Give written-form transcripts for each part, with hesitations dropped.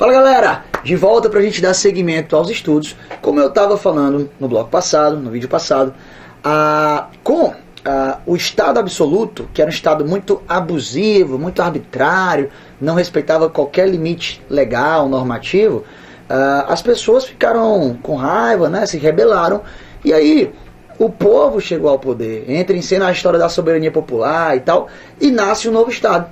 Fala galera, de volta para a gente dar seguimento aos estudos, como eu estava falando no bloco passado, no vídeo passado, o Estado absoluto, que era um Estado muito abusivo, muito arbitrário, não respeitava qualquer limite legal, normativo, as pessoas ficaram com raiva, né, se rebelaram, e aí o povo chegou ao poder, entra em cena a história da soberania popular e tal, e nasce um novo Estado,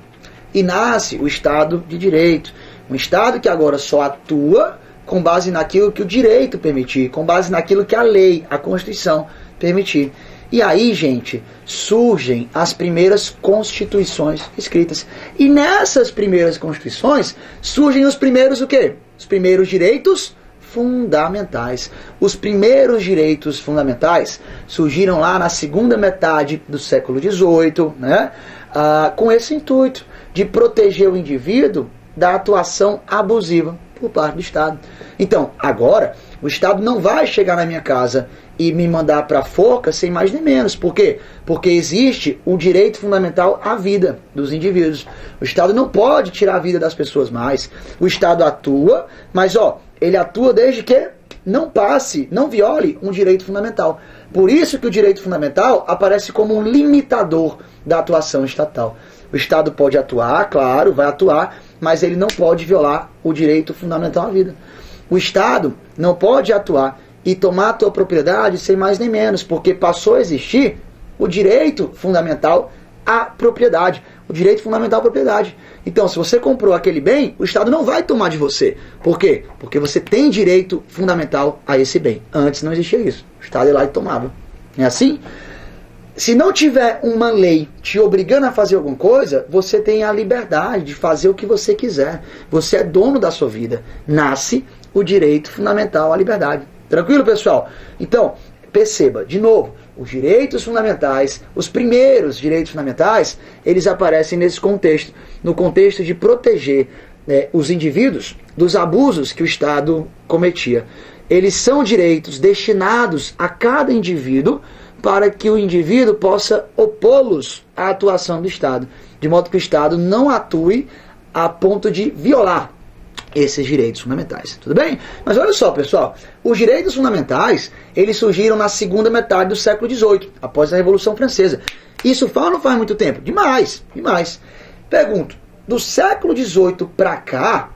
e nasce o Estado de Direito. Um Estado que agora só atua com base naquilo que o direito permitir, com base naquilo que a lei, a Constituição permitir. E aí, gente, surgem as primeiras constituições escritas. E nessas primeiras constituições surgem os primeiros o quê? Os primeiros direitos fundamentais. Os primeiros direitos fundamentais surgiram lá na segunda metade do século XVIII, né? Com esse intuito de proteger o indivíduo da atuação abusiva por parte do Estado. Então, agora, o Estado não vai chegar na minha casa e me mandar para a forca sem mais nem menos. Por quê? Porque existe o direito fundamental à vida dos indivíduos. O Estado não pode tirar a vida das pessoas mais. O Estado atua, mas ele atua desde que não viole um direito fundamental. Por isso que o direito fundamental aparece como um limitador da atuação estatal. O Estado pode atuar, claro, vai atuar, mas ele não pode violar o direito fundamental à vida. O Estado não pode atuar e tomar a tua propriedade sem mais nem menos, porque passou a existir o direito fundamental à propriedade. O direito fundamental à propriedade. Então, se você comprou aquele bem, o Estado não vai tomar de você. Por quê? Porque você tem direito fundamental a esse bem. Antes não existia isso. O Estado ia lá e tomava. Não é assim? Se não tiver uma lei te obrigando a fazer alguma coisa, você tem a liberdade de fazer o que você quiser. Você é dono da sua vida. Nasce o direito fundamental à liberdade. Tranquilo, pessoal? Então, perceba, de novo, os direitos fundamentais, os primeiros direitos fundamentais, eles aparecem nesse contexto, no contexto de proteger os indivíduos dos abusos que o Estado cometia. Eles são direitos destinados a cada indivíduo para que o indivíduo possa opô-los à atuação do Estado, de modo que o Estado não atue a ponto de violar esses direitos fundamentais, tudo bem? Mas olha só, pessoal, os direitos fundamentais, eles surgiram na segunda metade do século XVIII, após a Revolução Francesa. Isso não faz muito tempo? Demais, demais. Pergunto, do século XVIII para cá,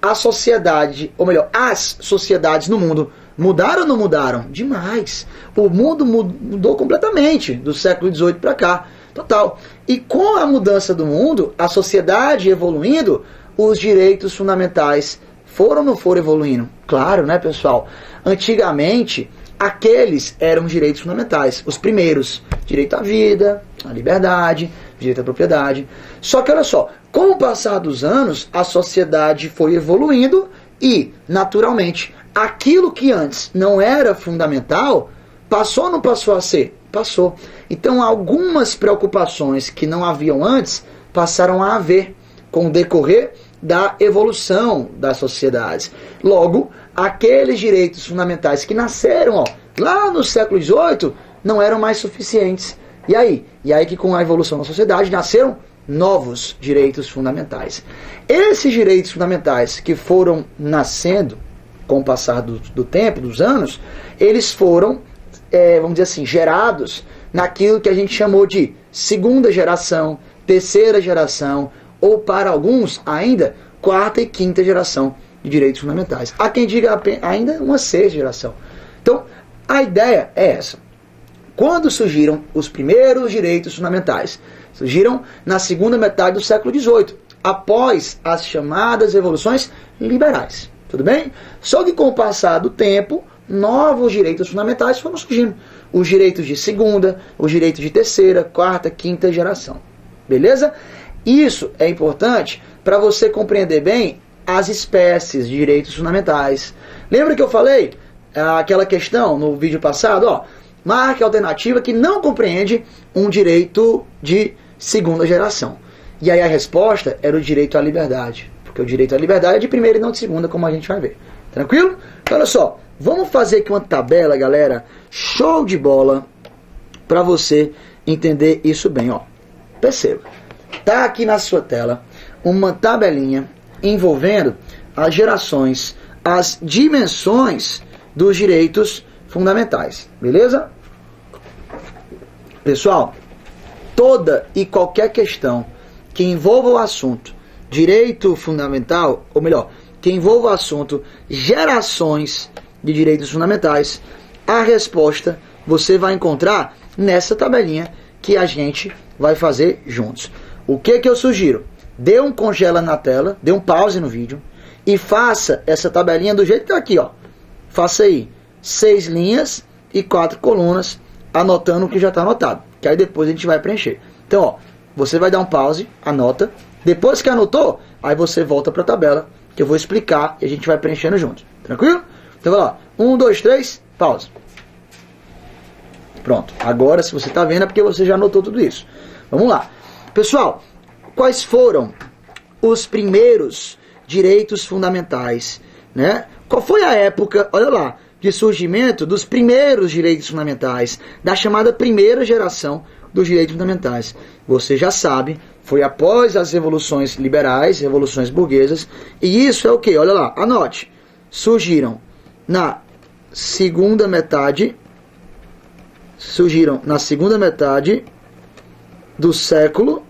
a sociedade, ou melhor, as sociedades no mundo mudaram ou não mudaram? Demais. O mundo mudou completamente do século XVIII para cá. Total. E com a mudança do mundo, a sociedade evoluindo, os direitos fundamentais foram ou não foram evoluindo? Claro, né, pessoal? Antigamente, aqueles eram direitos fundamentais. Os primeiros, direito à vida, à liberdade, direito à propriedade. Só que, olha só, com o passar dos anos, a sociedade foi evoluindo e, naturalmente, aquilo que antes não era fundamental, passou ou não passou a ser? Passou. Então, algumas preocupações que não haviam antes, passaram a haver com o decorrer da evolução das sociedades. Logo, aqueles direitos fundamentais que nasceram lá no século XVIII, não eram mais suficientes. E aí? E aí que com a evolução da sociedade nasceram novos direitos fundamentais. Esses direitos fundamentais que foram nascendo com o passar do tempo, dos anos, eles foram, vamos dizer assim, gerados naquilo que a gente chamou de segunda geração, terceira geração, ou para alguns ainda, quarta e quinta geração de direitos fundamentais. Há quem diga ainda uma sexta geração. Então, a ideia é essa. Quando surgiram os primeiros direitos fundamentais? Surgiram na segunda metade do século XVIII, após as chamadas revoluções liberais. Tudo bem? Só que com o passar do tempo, novos direitos fundamentais foram surgindo. Os direitos de segunda, os direitos de terceira, quarta, quinta geração. Beleza? Isso é importante para você compreender bem as espécies de direitos fundamentais. Lembra que eu falei aquela questão no vídeo passado? Marque a alternativa que não compreende um direito de segunda geração. E aí a resposta era o direito à liberdade. Porque o direito à liberdade é de primeira e não de segunda, como a gente vai ver. Tranquilo? Então, olha só. Vamos fazer aqui uma tabela, galera. Show de bola. Para você entender isso bem. Perceba. Tá aqui na sua tela uma tabelinha envolvendo as gerações, as dimensões dos direitos fundamentais. Beleza? Pessoal, toda e qualquer questão que envolva o assunto direito fundamental, ou melhor, que envolva o assunto gerações de direitos fundamentais, a resposta você vai encontrar nessa tabelinha que a gente vai fazer juntos. O que eu sugiro? Dê um congela na tela, dê um pause no vídeo e faça essa tabelinha do jeito que está aqui, ó. Faça aí 6 linhas e 4 colunas, anotando o que já está anotado, que aí depois a gente vai preencher. Então, ó, você vai dar um pause, anota, depois que anotou, aí você volta para a tabela, que eu vou explicar e a gente vai preenchendo juntos. Tranquilo? Então vai lá, 1, 2, 3, pause. Pronto, agora se você está vendo é porque você já anotou tudo isso. Vamos lá. Pessoal, quais foram os primeiros direitos fundamentais, né? Qual foi a época, olha lá, de surgimento dos primeiros direitos fundamentais, da chamada primeira geração dos direitos fundamentais? Você já sabe, foi após as revoluções liberais, revoluções burguesas, e isso é o que? Olha lá, anote. Surgiram na segunda metade do século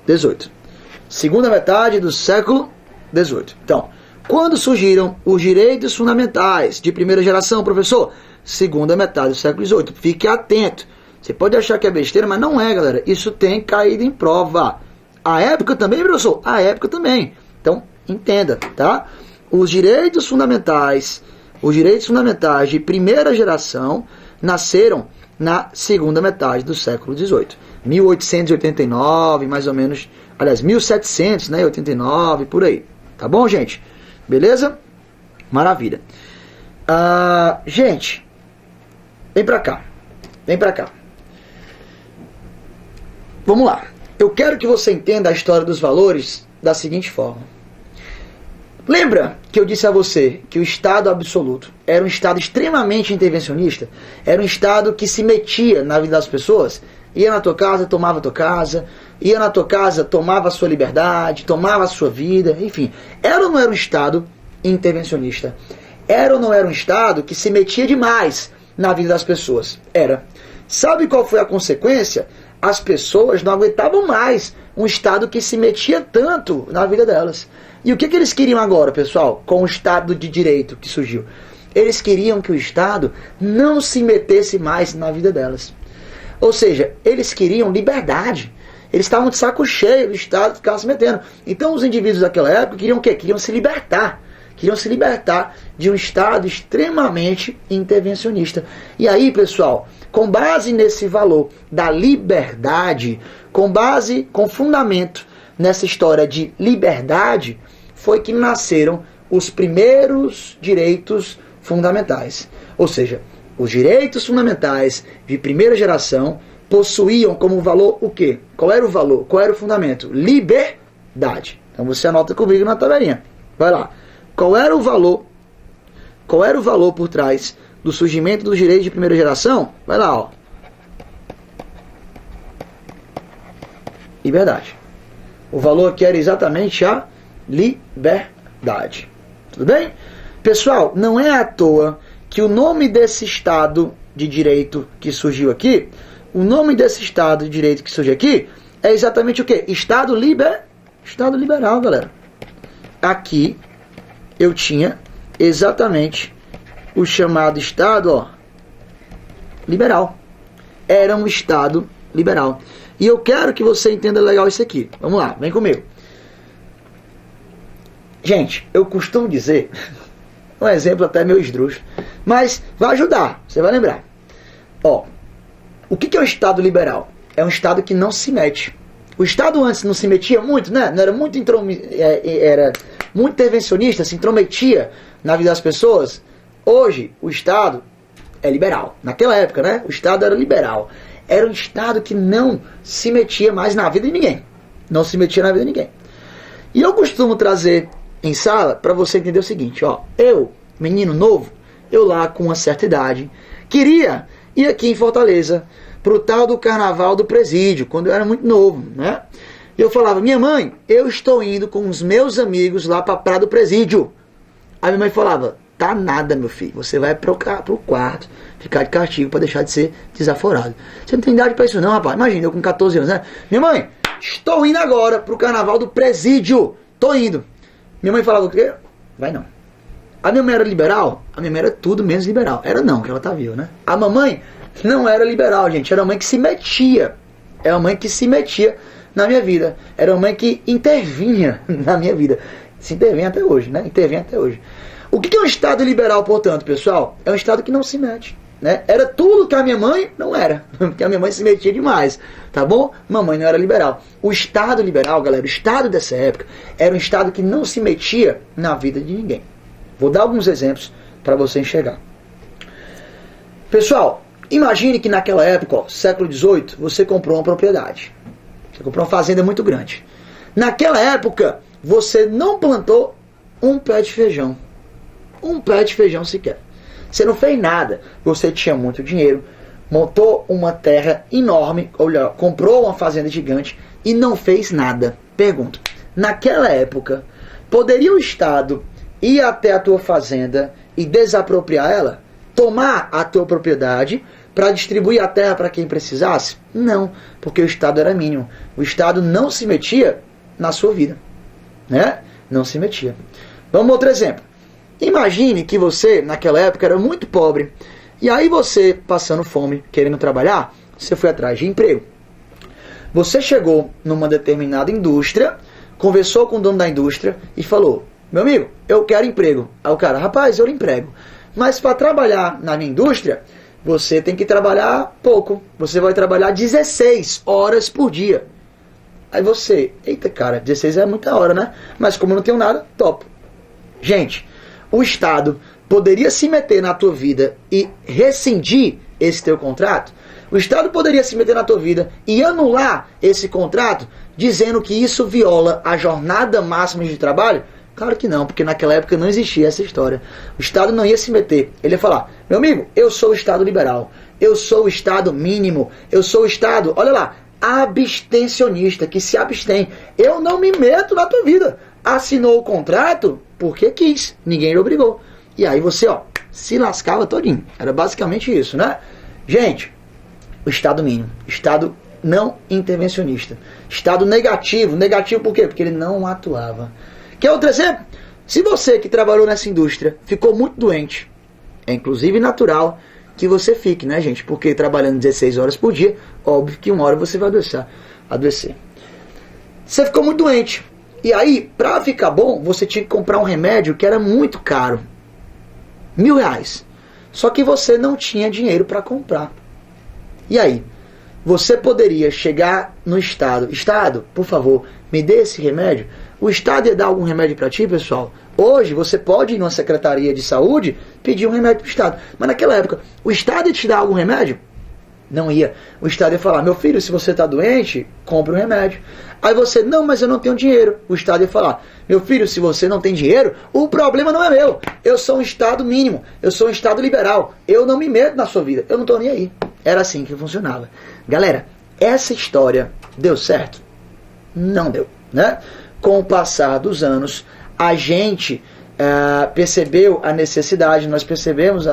XVIII. Segunda metade do século XVIII. Então, quando surgiram os direitos fundamentais de primeira geração, professor? Segunda metade do século XVIII. Fique atento. Você pode achar que é besteira, mas não é, galera. Isso tem caído em prova. A época também, professor? A época também. Então, entenda, tá? Os direitos fundamentais de primeira geração nasceram na segunda metade do século XVIII. 1889, mais ou menos, aliás, 1700, né, 89, por aí. Tá bom, gente? Beleza? Maravilha. Gente, vem pra cá. Vem pra cá. Vamos lá. Eu quero que você entenda a história dos valores da seguinte forma. Lembra que eu disse a você que o Estado absoluto era um Estado extremamente intervencionista? Era um Estado que se metia na vida das pessoas? Ia na tua casa, tomava a tua casa. Ia na tua casa, tomava a sua liberdade, tomava a sua vida, enfim. Era ou não era um Estado intervencionista? Era ou não era um Estado que se metia demais na vida das pessoas? Era. Sabe qual foi a consequência? As pessoas não aguentavam mais um Estado que se metia tanto na vida delas. E o que eles queriam agora, pessoal, com o Estado de Direito que surgiu? Eles queriam que o Estado não se metesse mais na vida delas. Ou seja, eles queriam liberdade. Eles estavam de saco cheio do Estado ficar se metendo. Então os indivíduos daquela época queriam o quê? Queriam se libertar. Queriam se libertar de um Estado extremamente intervencionista. E aí, pessoal, com base nesse valor da liberdade, com fundamento nessa história de liberdade, foi que nasceram os primeiros direitos fundamentais. Ou seja, os direitos fundamentais de primeira geração possuíam como valor o quê? Qual era o valor? Qual era o fundamento? Liberdade. Então você anota comigo na tabelinha. Vai lá. Qual era o valor? Qual era o valor por trás do surgimento dos direitos de primeira geração? Vai lá, ó. Liberdade. O valor aqui era exatamente a liberdade. Tudo bem? Pessoal, não é à toa que o nome desse Estado de Direito que surgiu aqui, o nome desse Estado de Direito que surgiu aqui é exatamente o quê? Estado liberal, galera. Aqui eu tinha exatamente o chamado Estado, ó, liberal. Era um Estado liberal. E eu quero que você entenda legal isso aqui. Vamos lá, vem comigo. Gente, eu costumo dizer, um exemplo até meio esdrúxulo, mas vai ajudar, você vai lembrar. Ó, o que é um Estado liberal? É um Estado que não se mete. O Estado antes não se metia muito, né? Não era muito era muito intervencionista, se intrometia na vida das pessoas. Hoje, o Estado é liberal. Naquela época, né? O Estado era liberal. Era um Estado que não se metia mais na vida de ninguém. Não se metia na vida de ninguém. E eu costumo trazer em sala para você entender o seguinte, ó. Eu, menino novo, eu lá com uma certa idade, queria ir aqui em Fortaleza pro tal do Carnaval do Presídio, quando eu era muito novo, né? E eu falava, minha mãe, eu estou indo com os meus amigos lá para a Praia do Presídio. Aí minha mãe falava, tá nada, meu filho, você vai pro quarto, ficar de castigo para deixar de ser desaforado. Você não tem idade para isso não, rapaz. Imagina, eu com 14 anos, né? Minha mãe, estou indo agora pro carnaval do Presídio. Tô indo. Minha mãe falava o quê? Vai não. A minha mãe era liberal? A minha mãe era tudo menos liberal. Era não, que ela tá viva, né? A mamãe não era liberal, gente. Era uma mãe que se metia. Era uma mãe que se metia na minha vida. Era uma mãe que intervinha na minha vida. Se intervém até hoje, né? Intervém até hoje. O que é um Estado liberal, portanto, pessoal? É um Estado que não se mete, né? Era tudo que a minha mãe não era. Porque a minha mãe se metia demais, tá bom? Mamãe não era liberal. O Estado liberal, galera, o Estado dessa época, era um Estado que não se metia na vida de ninguém. Vou dar alguns exemplos para você enxergar. Pessoal, imagine que naquela época, ó, século XVIII, você comprou uma propriedade. Você comprou uma fazenda muito grande. Naquela época, você não plantou um pé de feijão. Um pé de feijão sequer. Você não fez nada. Você tinha muito dinheiro, montou uma terra enorme, olha, comprou uma fazenda gigante e não fez nada. Pergunto, naquela época, poderia o Estado ir até a tua fazenda e desapropriar ela? Tomar a tua propriedade para distribuir a terra para quem precisasse? Não, porque o Estado era mínimo. O Estado não se metia na sua vida, né? Não se metia. Vamos a outro exemplo. Imagine que você, naquela época, era muito pobre. E aí você, passando fome, querendo trabalhar, você foi atrás de emprego. Você chegou numa determinada indústria, conversou com o dono da indústria e falou, meu amigo, eu quero emprego. Aí o cara, rapaz, eu emprego. Mas para trabalhar na minha indústria, você tem que trabalhar pouco. Você vai trabalhar 16 horas por dia. Aí você, eita cara, 16 é muita hora, né? Mas como eu não tenho nada, topo. Gente, o Estado poderia se meter na tua vida e rescindir esse teu contrato? O Estado poderia se meter na tua vida e anular esse contrato, dizendo que isso viola a jornada máxima de trabalho? Claro que não, porque naquela época não existia essa história. O Estado não ia se meter. Ele ia falar, meu amigo, eu sou o Estado liberal, eu sou o Estado mínimo, eu sou o Estado, olha lá, abstencionista, que se abstém. Eu não me meto na tua vida. Assinou o contrato porque quis, ninguém lhe obrigou. E aí você, ó, se lascava todinho. Era basicamente isso, né? Gente, o Estado mínimo, Estado não intervencionista, Estado negativo. Negativo por quê? Porque ele não atuava. Quer outro exemplo? Se você que trabalhou nessa indústria ficou muito doente, é inclusive natural que você fique, né, gente? Porque trabalhando 16 horas por dia, óbvio que uma hora você vai adoecer. Você ficou muito doente. E aí, pra ficar bom, você tinha que comprar um remédio que era muito caro. R$1.000. Só que você não tinha dinheiro para comprar. E aí? Você poderia chegar no Estado. Estado, por favor, me dê esse remédio. O Estado ia dar algum remédio para ti, pessoal? Hoje você pode ir numa secretaria de saúde pedir um remédio para o Estado. Mas naquela época, o Estado ia te dar algum remédio? Não ia. O Estado ia falar, meu filho, se você está doente, compre um remédio. Aí você, não, mas eu não tenho dinheiro. O Estado ia falar, meu filho, se você não tem dinheiro, o problema não é meu. Eu sou um Estado mínimo, eu sou um Estado liberal. Eu não me meto na sua vida, eu não estou nem aí. Era assim que funcionava. Galera, essa história deu certo? Não deu, né? Com o passar dos anos, a gente percebeu a necessidade, nós percebemos,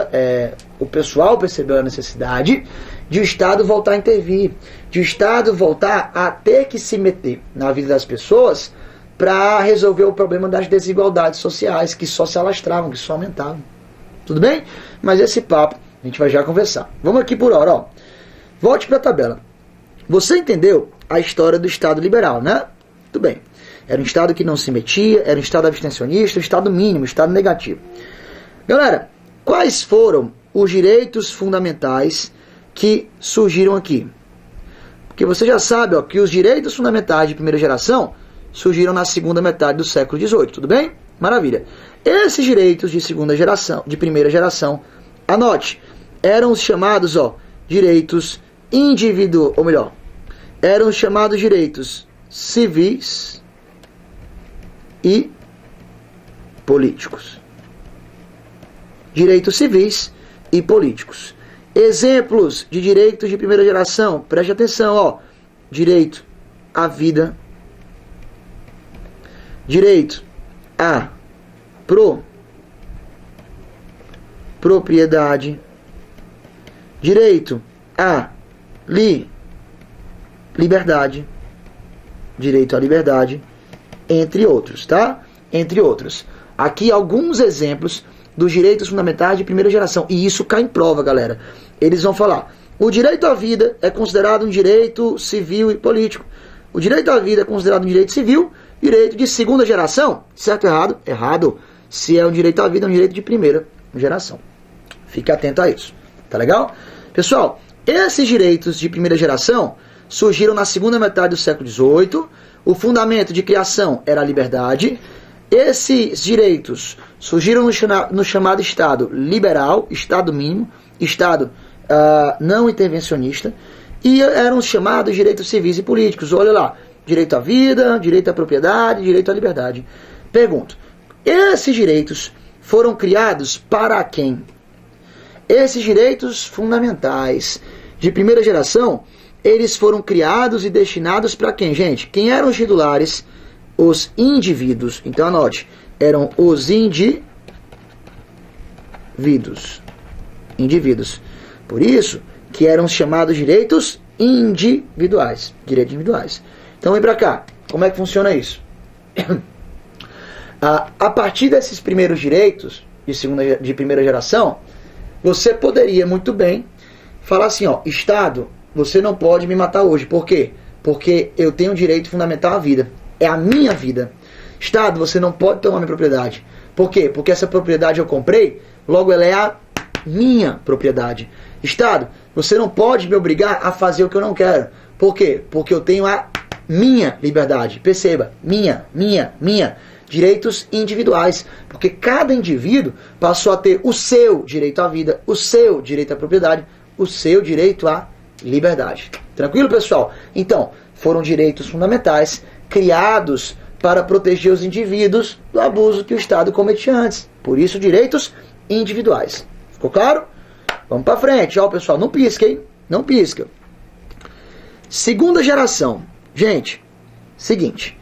o pessoal percebeu a necessidade de o Estado voltar a intervir, de o Estado voltar a ter que se meter na vida das pessoas para resolver o problema das desigualdades sociais que só se alastravam, que só aumentavam. Tudo bem? Mas esse papo a gente vai já conversar. Vamos aqui por hora, ó. Volte para a tabela. Você entendeu a história do Estado liberal, né? Tudo bem. Era um Estado que não se metia, era um Estado abstencionista, um Estado mínimo, um Estado negativo. Galera, quais foram os direitos fundamentais que surgiram aqui? Porque você já sabe, ó, que os direitos fundamentais de primeira geração surgiram na segunda metade do século XVIII, tudo bem? Maravilha. Esses direitos de segunda geração, de primeira geração, anote, eram os chamados, ó, direitos individuais, ou melhor, eram os chamados direitos civis e políticos. Direitos civis e políticos. Exemplos de direitos de primeira geração, preste atenção, ó. Direito à vida, direito à propriedade, direito à liberdade, direito à liberdade, entre outros, tá? Entre outros. Aqui alguns exemplos dos direitos fundamentais de primeira geração. E isso cai em prova, galera. Eles vão falar: o direito à vida é considerado um direito civil e político. O direito à vida é considerado um direito civil, direito de segunda geração. Certo ou errado? Errado. Se é um direito à vida, é um direito de primeira geração. Fique atento a isso. Tá legal? Pessoal, esses direitos de primeira geração surgiram na segunda metade do século XVIII. O fundamento de criação era a liberdade. Esses direitos surgiram no chamado Estado liberal, Estado mínimo, Estado não intervencionista, e eram chamados direitos civis e políticos. Olha lá, direito à vida, direito à propriedade, direito à liberdade. Pergunto, esses direitos foram criados para quem? Esses direitos fundamentais de primeira geração, eles foram criados e destinados para quem, gente? Quem eram os titulares? Os indivíduos. Então anote, eram os indivíduos. Por isso que eram chamados direitos individuais. Direitos individuais. Então vem para cá. Como é que funciona isso? A partir desses primeiros direitos de primeira geração, você poderia muito bem falar assim, ó, Estado, você não pode me matar hoje. Por quê? Porque eu tenho o direito fundamental à vida. É a minha vida. Estado, você não pode tomar minha propriedade. Por quê? Porque essa propriedade eu comprei, logo ela é a minha propriedade. Estado, você não pode me obrigar a fazer o que eu não quero. Por quê? Porque eu tenho a minha liberdade. Perceba, minha. Direitos individuais. Porque cada indivíduo passou a ter o seu direito à vida, o seu direito à propriedade, o seu direito à liberdade. Tranquilo, pessoal? Então, foram direitos fundamentais criados para proteger os indivíduos do abuso que o Estado cometia antes. Por isso, direitos individuais. Ficou claro? Vamos para frente. Ó, pessoal, não pisca, hein? Não pisca. Segunda geração. Gente, seguinte.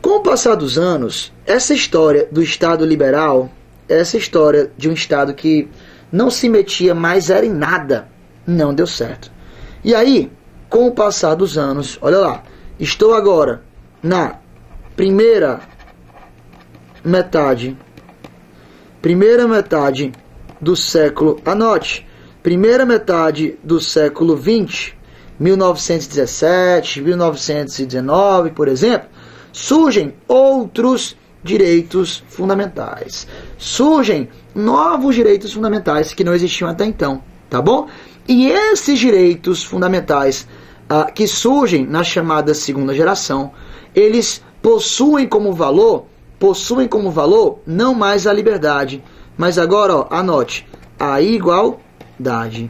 Com o passar dos anos, essa história do Estado liberal, essa história de um Estado que não se metia mais era em nada, não deu certo. E aí, com o passar dos anos, olha lá, estou agora na primeira metade do século, anote, primeira metade do século XX, 1917, 1919, por exemplo, surgem outros direitos fundamentais. Surgem novos direitos fundamentais que não existiam até então, tá bom? E esses direitos fundamentais que surgem na chamada segunda geração, eles possuem como valor não mais a liberdade, mas agora, ó, anote, a igualdade.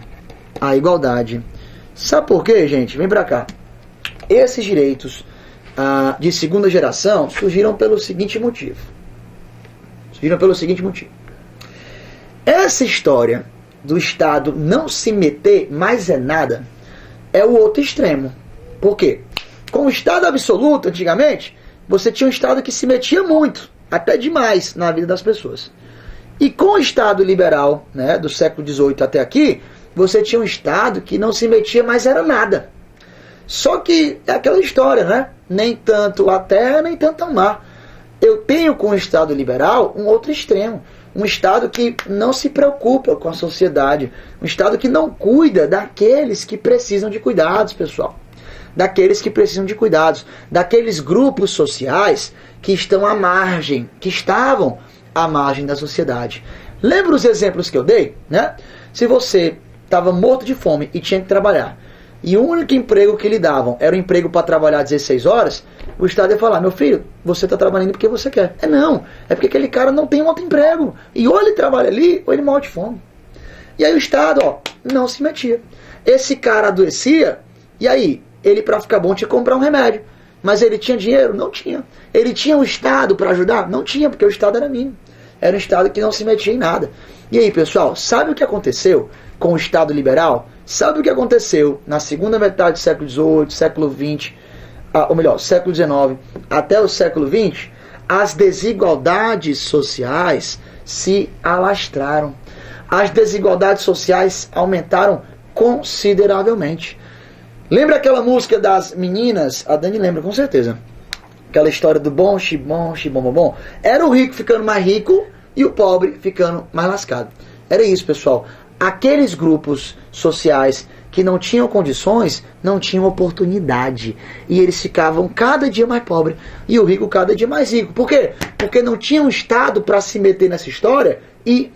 A igualdade. Sabe por quê, gente? Vem pra cá. Esses direitos de segunda geração surgiram pelo seguinte motivo. Essa história do Estado não se meter mais é nada é o outro extremo. Por quê? Com o Estado absoluto, antigamente, você tinha um Estado que se metia muito, até demais, na vida das pessoas. E com o Estado liberal, né, do século XVIII até aqui, você tinha um Estado que não se metia mais era nada. Só que é aquela história, né? Nem tanto a terra, nem tanto o mar. Eu tenho com o Estado liberal um outro extremo. Um Estado que não se preocupa com a sociedade. Um Estado que não cuida daqueles que precisam de cuidados, pessoal. Daqueles que precisam de cuidados. Daqueles grupos sociais que estão à margem, que estavam à margem da sociedade. Lembra os exemplos que eu dei, né? Se você estava morto de fome e tinha que trabalhar, e o único emprego que lhe davam era o emprego para trabalhar 16 horas, o Estado ia falar, meu filho, você está trabalhando porque você quer. Não, é porque aquele cara não tem um outro emprego. E ou ele trabalha ali, ou ele morre de fome. E aí o Estado, ó, não se metia. Esse cara adoecia, e aí, ele para ficar bom tinha que comprar um remédio. Mas ele tinha dinheiro? Não tinha. Ele tinha um Estado para ajudar? Não tinha, porque o Estado era mínimo. Era um Estado que não se metia em nada. E aí, pessoal, sabe o que aconteceu com o Estado liberal? Sabe o que aconteceu na segunda metade do século XVIII, século XX, ou melhor, século XIX até o século XX? as desigualdades sociais se alastraram. As desigualdades sociais aumentaram consideravelmente. Lembra aquela música das meninas? A Dani lembra com certeza. Aquela história do bom, xibom, xibom, bom, bom. Era o rico ficando mais rico e o pobre ficando mais lascado. Era isso, pessoal. Aqueles grupos sociais que não tinham condições, não tinham oportunidade. E eles ficavam cada dia mais pobres e o rico cada dia mais rico. Por quê? Porque não tinha um Estado para se meter nessa história e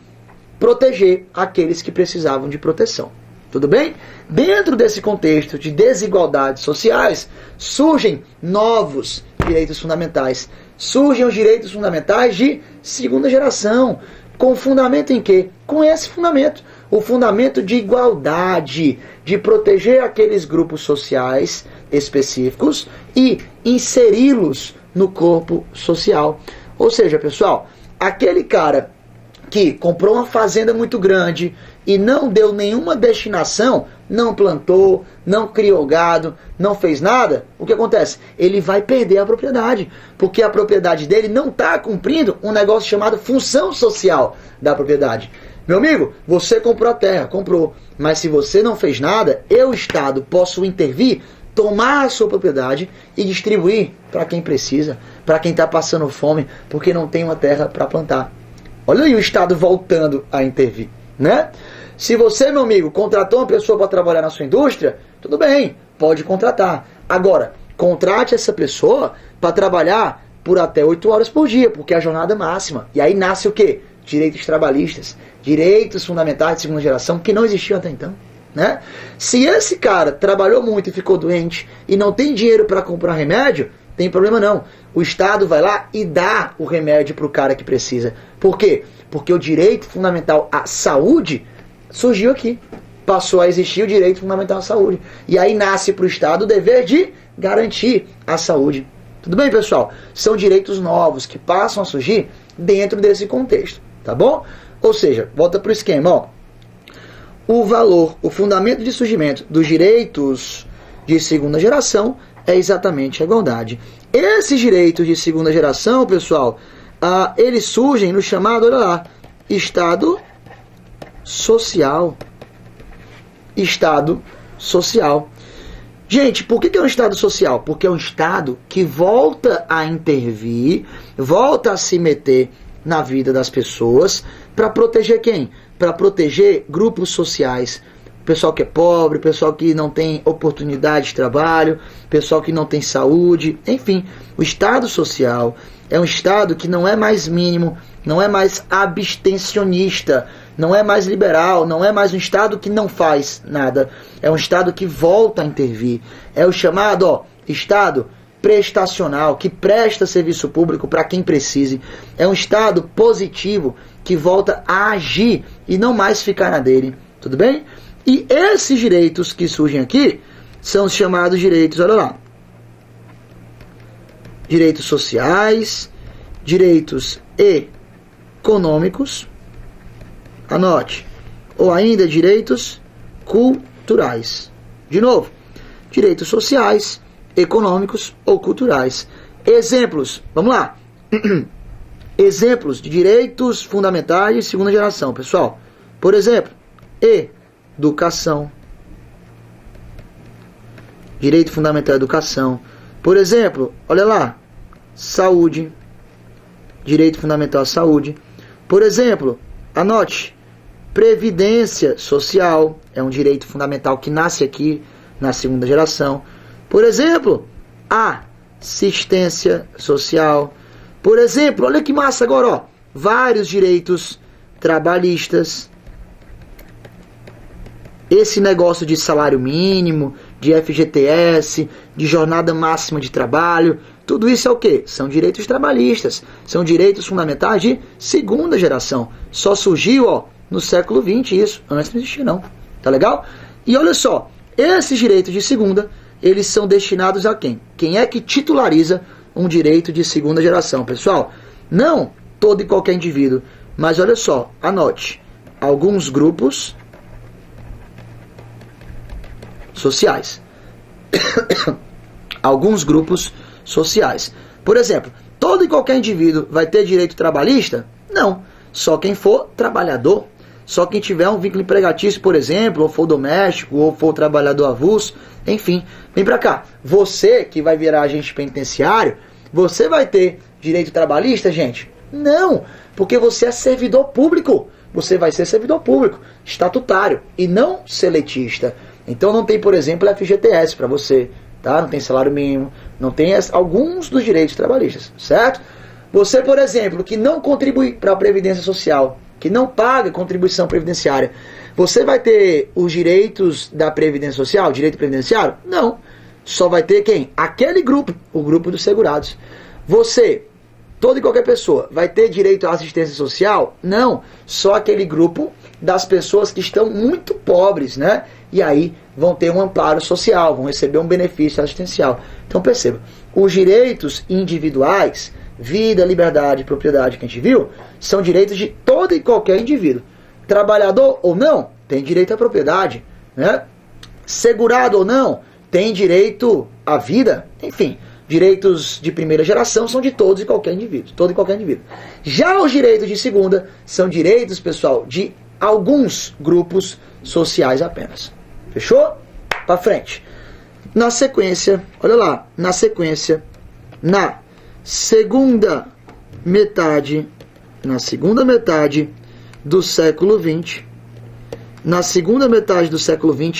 proteger aqueles que precisavam de proteção. Tudo bem? Dentro desse contexto de desigualdades sociais, surgem novos direitos fundamentais. Surgem os direitos fundamentais de segunda geração. Com fundamento em quê? Com esse fundamento. O fundamento de igualdade, de proteger aqueles grupos sociais específicos e inseri-los no corpo social. Ou seja, pessoal, aquele cara que comprou uma fazenda muito grande e não deu nenhuma destinação, não plantou, não criou gado, não fez nada, o que acontece? Ele vai perder a propriedade, porque a propriedade dele não está cumprindo um negócio chamado função social da propriedade. Meu amigo, você comprou a terra, comprou, mas se você não fez nada, eu, Estado, posso intervir, tomar a sua propriedade e distribuir para quem precisa, para quem está passando fome, porque não tem uma terra para plantar. Olha aí o Estado voltando a intervir, né? Se você, meu amigo, contratou uma pessoa para trabalhar na sua indústria, tudo bem, pode contratar. Agora, contrate essa pessoa para trabalhar por até 8 horas por dia, porque é a jornada máxima. E aí nasce o quê? Direitos trabalhistas, direitos fundamentais de segunda geração, que não existiam até então, né? Se esse cara trabalhou muito e ficou doente e não tem dinheiro para comprar remédio, tem problema não. O Estado vai lá e dá o remédio para o cara que precisa. Por quê? Porque o direito fundamental à saúde surgiu aqui. Passou a existir o direito fundamental à saúde. E aí nasce para o Estado o dever de garantir a saúde. Tudo bem, pessoal? São direitos novos que passam a surgir dentro desse contexto. Tá bom? Ou seja, volta para o esquema. Ó. O valor, o fundamento de surgimento dos direitos de segunda geração é exatamente a igualdade. Esses direitos de segunda geração, pessoal, eles surgem no chamado, olha lá, Estado social. Estado social. Gente, por que é um Estado social? Porque é um Estado que volta a intervir, volta a se meter na vida das pessoas para proteger quem? Para proteger grupos sociais. Pessoal que é pobre, pessoal que não tem oportunidade de trabalho, pessoal que não tem saúde, enfim. O Estado social é um Estado que não é mais mínimo, não é mais abstencionista, não é mais liberal, não é mais um Estado que não faz nada. É um Estado que volta a intervir. É o chamado Estado prestacional, que presta serviço público para quem precise. É um Estado positivo, que volta a agir e não mais ficar na dele. Tudo bem? E esses direitos que surgem aqui são os chamados direitos, olha lá, direitos sociais, direitos econômicos, anote, ou ainda direitos culturais. De novo, direitos sociais, econômicos ou culturais. Exemplos, vamos lá. Exemplos de direitos fundamentais de segunda geração, pessoal. Por exemplo, educação. Direito fundamental à educação. Por exemplo, olha lá, saúde. Direito fundamental à saúde. Por exemplo, anote, previdência social. É um direito fundamental que nasce aqui na segunda geração. Por exemplo, assistência social. Por exemplo, olha que massa agora, ó, vários direitos trabalhistas. Esse negócio de salário mínimo, de FGTS, de jornada máxima de trabalho, tudo isso é o quê? São direitos trabalhistas, são direitos fundamentais de segunda geração. Só surgiu, ó, no século XX isso, antes não existia não, tá legal? E olha só, esses direitos de segunda, eles são destinados a quem? Quem é que titulariza um direito de segunda geração, pessoal? Não todo e qualquer indivíduo, mas olha só, anote, alguns grupos sociais. Alguns grupos sociais. Por exemplo, todo e qualquer indivíduo vai ter direito trabalhista? Não. Só quem for trabalhador. Só quem tiver um vínculo empregatício, por exemplo, ou for doméstico, ou for trabalhador avulso, enfim. Vem pra cá. Você que vai virar agente penitenciário, você vai ter direito trabalhista, gente? Não, porque você é servidor público. Você vai ser servidor público, estatutário, e não seletista. Então não tem, por exemplo, FGTS para você, tá? Não tem salário mínimo, não tem alguns dos direitos trabalhistas, certo? Você, por exemplo, que não contribui para a Previdência Social, que não paga contribuição previdenciária, você vai ter os direitos da Previdência Social, direito previdenciário? Não. Só vai ter quem? Aquele grupo, o grupo dos segurados. Você, toda e qualquer pessoa, vai ter direito à assistência social? Não. Só aquele grupo das pessoas que estão muito pobres, né? E aí vão ter um amparo social, vão receber um benefício assistencial. Então perceba, os direitos individuais, vida, liberdade, propriedade, que a gente viu, são direitos de todo e qualquer indivíduo. Trabalhador ou não, tem direito à propriedade, né? Segurado ou não, tem direito à vida. Enfim, direitos de primeira geração são de todos e qualquer indivíduo, todo e qualquer indivíduo. Já os direitos de segunda são direitos, pessoal, de alguns grupos sociais apenas. Fechou? Pra frente. Na sequência, olha lá, na sequência, na segunda metade do século XX,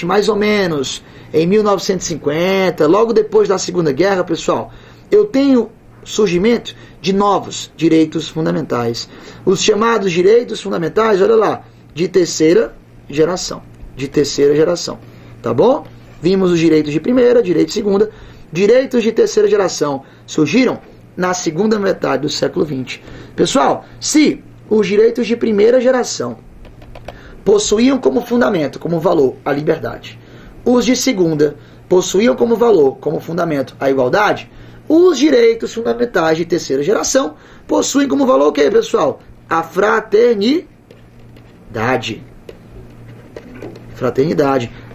mais ou menos em 1950, logo depois da Segunda Guerra, pessoal, eu tenho surgimento de novos direitos fundamentais. Os chamados direitos fundamentais, olha lá, de terceira geração. Tá bom? Vimos os direitos de primeira, direito de segunda. Direitos de terceira geração surgiram na segunda metade do século XX. Pessoal, se os direitos de primeira geração possuíam como fundamento, como valor, a liberdade, os de segunda possuíam como valor, como fundamento, a igualdade, os direitos fundamentais de terceira geração possuem como valor o quê, pessoal? A fraternidade.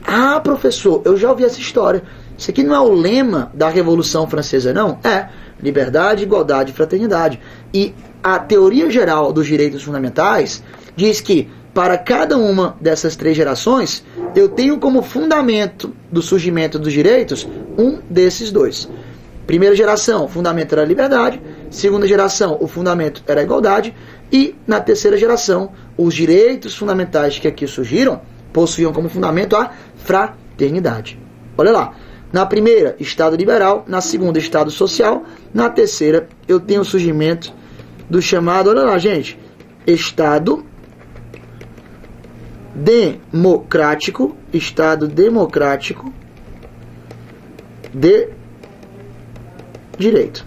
Ah, professor, eu já ouvi essa história. Isso aqui não é o lema da Revolução Francesa, não? É. Liberdade, igualdade e fraternidade. E a teoria geral dos direitos fundamentais diz que para cada uma dessas três gerações, eu tenho como fundamento do surgimento dos direitos um desses dois. Primeira geração, o fundamento era a liberdade. Segunda geração, o fundamento era a igualdade. E na terceira geração, os direitos fundamentais que aqui surgiram possuíam como fundamento a fraternidade. Olha lá. Na primeira, Estado liberal. Na segunda, Estado social. Na terceira, eu tenho o surgimento do chamado, olha lá, gente, Estado democrático. Estado democrático de direito.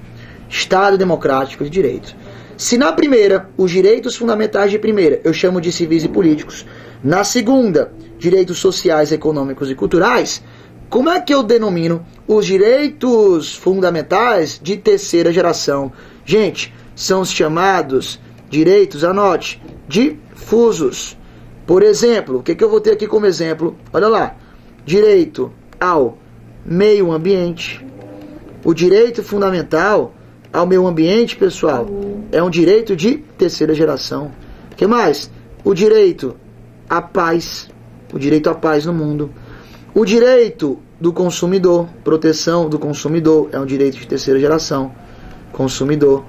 Estado democrático de direito. Se na primeira, os direitos fundamentais de primeira, eu chamo de civis e políticos. Na segunda, direitos sociais, econômicos e culturais. Como é que eu denomino os direitos fundamentais de terceira geração? Gente, são os chamados direitos, anote, difusos. Por exemplo, o que eu vou ter aqui como exemplo? Olha lá, direito ao meio ambiente. O direito fundamental ao meio ambiente, pessoal, é um direito de terceira geração. O que mais? O direito à paz. O direito à paz no mundo. O direito do consumidor, proteção do consumidor, é um direito de terceira geração. Consumidor.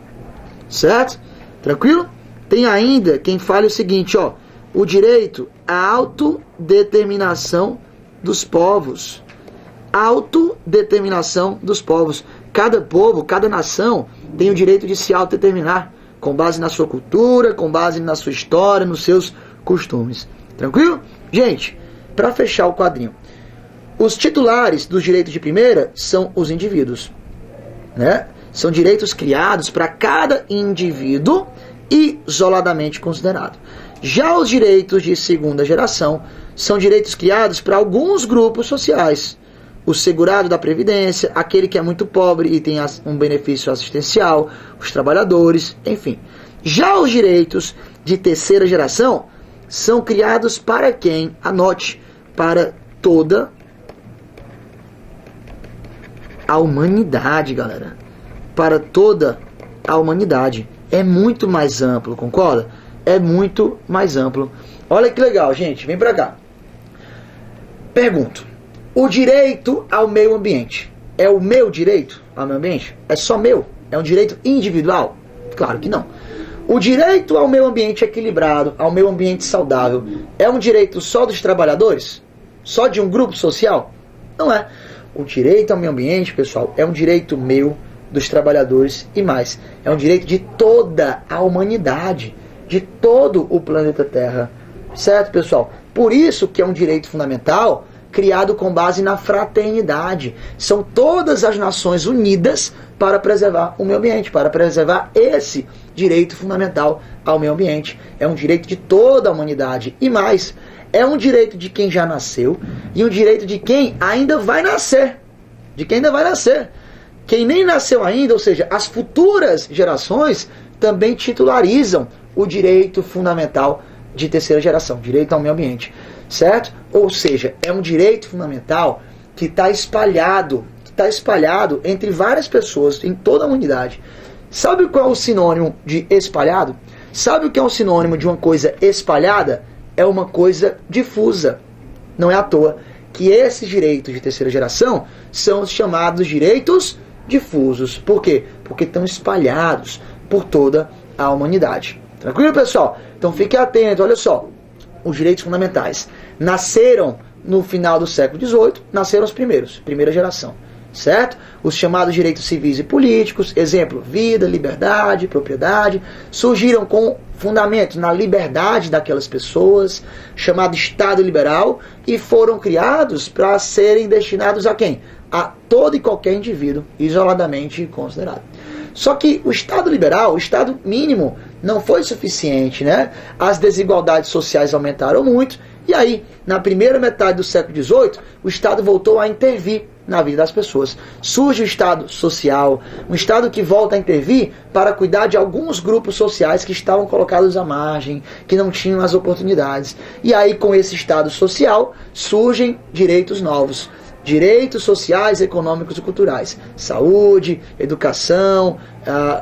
Certo? Tranquilo? Tem ainda quem fale o seguinte, ó, o direito à autodeterminação dos povos. Autodeterminação dos povos. Cada povo, cada nação tem o direito de se autodeterminar com base na sua cultura, com base na sua história, nos seus costumes. Tranquilo? Gente, para fechar o quadrinho, os titulares dos direitos de primeira são os indivíduos, né? São direitos criados para cada indivíduo isoladamente considerado. Já os direitos de segunda geração são direitos criados para alguns grupos sociais. O segurado da Previdência, aquele que é muito pobre e tem um benefício assistencial, os trabalhadores, enfim. Já os direitos de terceira geração são criados para quem? Anote, para toda a humanidade, galera. Para toda a humanidade. É muito mais amplo, concorda? É muito mais amplo. Olha que legal, gente, vem pra cá. Pergunto, o direito ao meio ambiente é o meu direito ao meio ambiente? É só meu? É um direito individual? Claro que não. O direito ao meio ambiente equilibrado, ao meio ambiente saudável, é um direito só dos trabalhadores? Só de um grupo social? Não é. O direito ao meio ambiente, pessoal, é um direito meu, dos trabalhadores e mais. É um direito de toda a humanidade, de todo o planeta Terra. Certo, pessoal? Por isso que é um direito fundamental criado com base na fraternidade. São todas as nações unidas para preservar o meio ambiente, para preservar esse direito fundamental ao meio ambiente. É um direito de toda a humanidade. E mais, é um direito de quem já nasceu e um direito de quem ainda vai nascer. De quem ainda vai nascer. Quem nem nasceu ainda, ou seja, as futuras gerações, também titularizam o direito fundamental de terceira geração, direito ao meio ambiente, certo? Ou seja, é um direito fundamental que está espalhado entre várias pessoas, em toda a humanidade. Sabe qual é o sinônimo de espalhado? Sabe o que é um sinônimo de uma coisa espalhada? É uma coisa difusa. Não é à toa que esses direitos de terceira geração são os chamados direitos difusos. Por quê? Porque estão espalhados por toda a humanidade. Tranquilo, pessoal? Então fique atento, olha só. Os direitos fundamentais nasceram no final do século XVIII, nasceram os primeiros, primeira geração. Certo? Os chamados direitos civis e políticos, exemplo, vida, liberdade, propriedade, surgiram com fundamento na liberdade daquelas pessoas, chamado Estado liberal, e foram criados para serem destinados a quem? A todo e qualquer indivíduo, isoladamente considerado. Só que o Estado liberal, o Estado mínimo, não foi suficiente, né? As desigualdades sociais aumentaram muito, e aí, na primeira metade do século XVIII, o Estado voltou a intervir na vida das pessoas. Surge o Estado social, um Estado que volta a intervir para cuidar de alguns grupos sociais que estavam colocados à margem, que não tinham as oportunidades. E aí, com esse Estado social, surgem direitos novos. Direitos sociais, econômicos e culturais. Saúde, educação,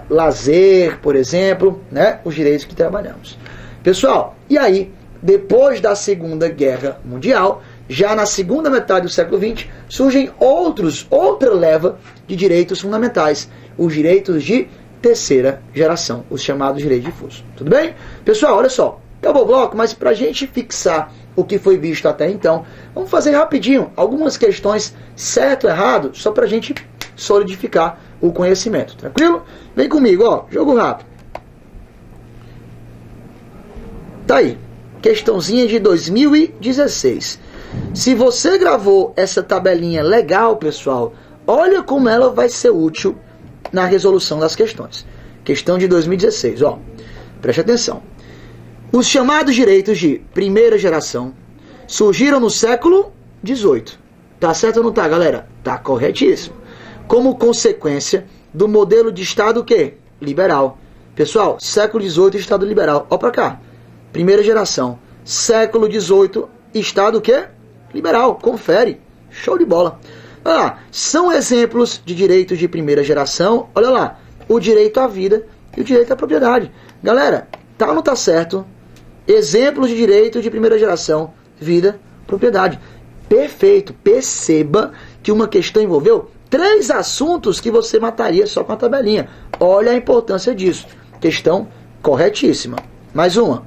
lazer, por exemplo, né? Os direitos que trabalhamos. Pessoal, e aí, depois da Segunda Guerra Mundial, já na segunda metade do século XX, surgem outra leva de direitos fundamentais, os direitos de terceira geração, os chamados direitos difusos. Tudo bem? Pessoal, olha só, acabou o bloco, mas para a gente fixar o que foi visto até então, vamos fazer rapidinho algumas questões certo ou errado, só para a gente solidificar o conhecimento, tranquilo? Vem comigo, ó, jogo rápido. Tá aí, questãozinha de 2016. Se você gravou essa tabelinha legal, pessoal, olha como ela vai ser útil na resolução das questões. Questão de 2016, ó. Preste atenção. Os chamados direitos de primeira geração surgiram no século XVIII. Tá certo ou não tá, galera? Tá corretíssimo. Como consequência do modelo de Estado o quê? Liberal. Pessoal, século XVIII, Estado liberal. Ó pra cá. Primeira geração. Século XVIII, Estado o quê? Liberal, confere. Show de bola. São exemplos de direitos de primeira geração. Olha lá, o direito à vida e o direito à propriedade. Galera, tá ou não tá certo? Exemplos de direito de primeira geração, vida, propriedade. Perfeito. Perceba que uma questão envolveu 3 assuntos que você mataria só com a tabelinha. Olha a importância disso. Questão corretíssima. Mais uma.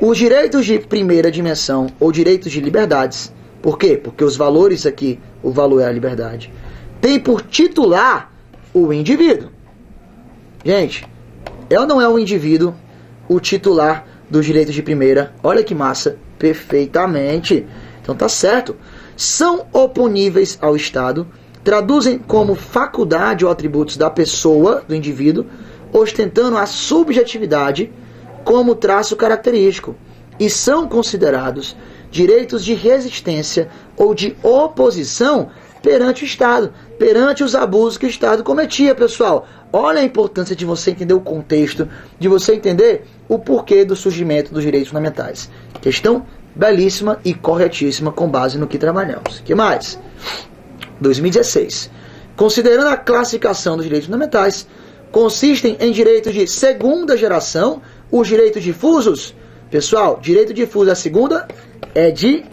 Os direitos de primeira dimensão ou direitos de liberdades, por quê? Porque os valores aqui, o valor é a liberdade, tem por titular o indivíduo. Gente, é ou não é o indivíduo o titular dos direitos de primeira? Olha que massa, perfeitamente. Então tá certo. São oponíveis ao Estado, traduzem como faculdade ou atributos da pessoa, do indivíduo, ostentando a subjetividade como traço característico, e são considerados direitos de resistência ou de oposição perante o Estado, perante os abusos que o Estado cometia, pessoal. Olha a importância de você entender o contexto, de você entender o porquê do surgimento dos direitos fundamentais. Questão belíssima e corretíssima com base no que trabalhamos. O que mais? 2016. Considerando a classificação dos direitos fundamentais, consistem em direitos de segunda geração. Os direitos difusos, pessoal, direito difuso a segunda é de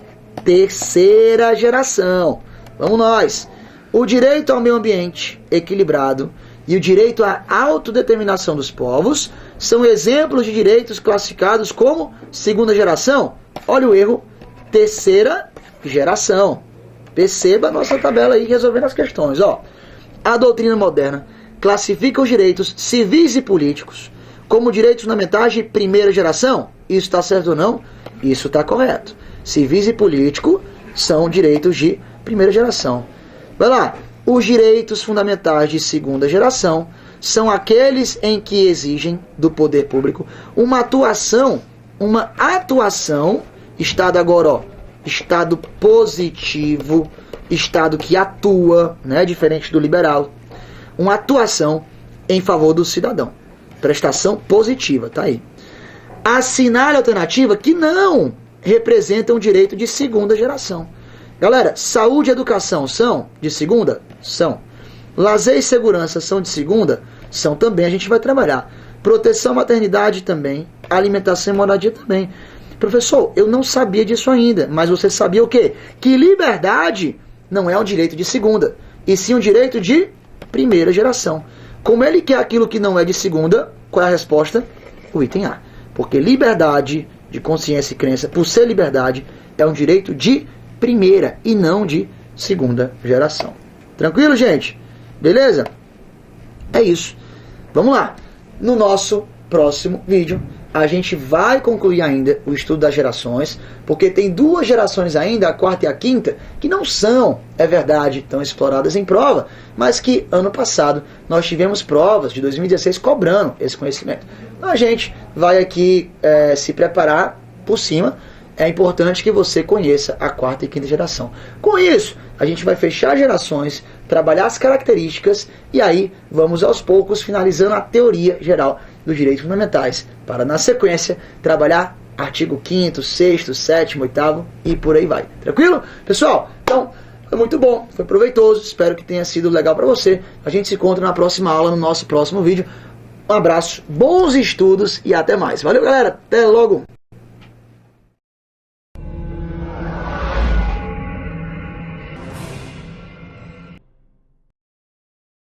terceira geração. Vamos nós. O direito ao meio ambiente equilibrado e o direito à autodeterminação dos povos são exemplos de direitos classificados como segunda geração. Olha o erro, terceira geração. Perceba a nossa tabela aí resolvendo as questões. Ó, a doutrina moderna classifica os direitos civis e políticos como direitos fundamentais de primeira geração. Isso está certo ou não? Isso está correto. Civis e político são direitos de primeira geração. Vai lá. Os direitos fundamentais de segunda geração são aqueles em que exigem do poder público uma atuação, estado agora, ó, estado positivo, estado que atua, né, diferente do liberal, uma atuação em favor do cidadão. Prestação positiva, tá aí. Assinale alternativa que não representam direito de segunda geração. Galera, saúde e educação são de segunda? São. Lazer e segurança são de segunda? São também, a gente vai trabalhar. Proteção, maternidade também. Alimentação e moradia também. Professor, eu não sabia disso ainda, mas você sabia o quê? Que liberdade não é um direito de segunda, e sim um direito de primeira geração. Como ele quer aquilo que não é de segunda, qual é a resposta? O item A. Porque liberdade de consciência e crença, por ser liberdade, é um direito de primeira e não de segunda geração. Tranquilo, gente? Beleza? É isso. Vamos lá. No nosso próximo vídeo, a gente vai concluir ainda o estudo das gerações, porque tem duas gerações ainda, a quarta e a quinta, que não são, é verdade, tão exploradas em prova, mas que ano passado nós tivemos provas de 2016 cobrando esse conhecimento. Então a gente vai aqui se preparar por cima. É importante que você conheça a quarta e quinta geração. Com isso, a gente vai fechar gerações, trabalhar as características e aí vamos aos poucos finalizando a teoria geral dos direitos fundamentais, para na sequência trabalhar artigo 5º, 6º, 7º, 8º e por aí vai. Tranquilo? Pessoal, então foi muito bom, foi proveitoso, espero que tenha sido legal para você. A gente se encontra na próxima aula, no nosso próximo vídeo. Um abraço, bons estudos e até mais. Valeu, galera, até logo!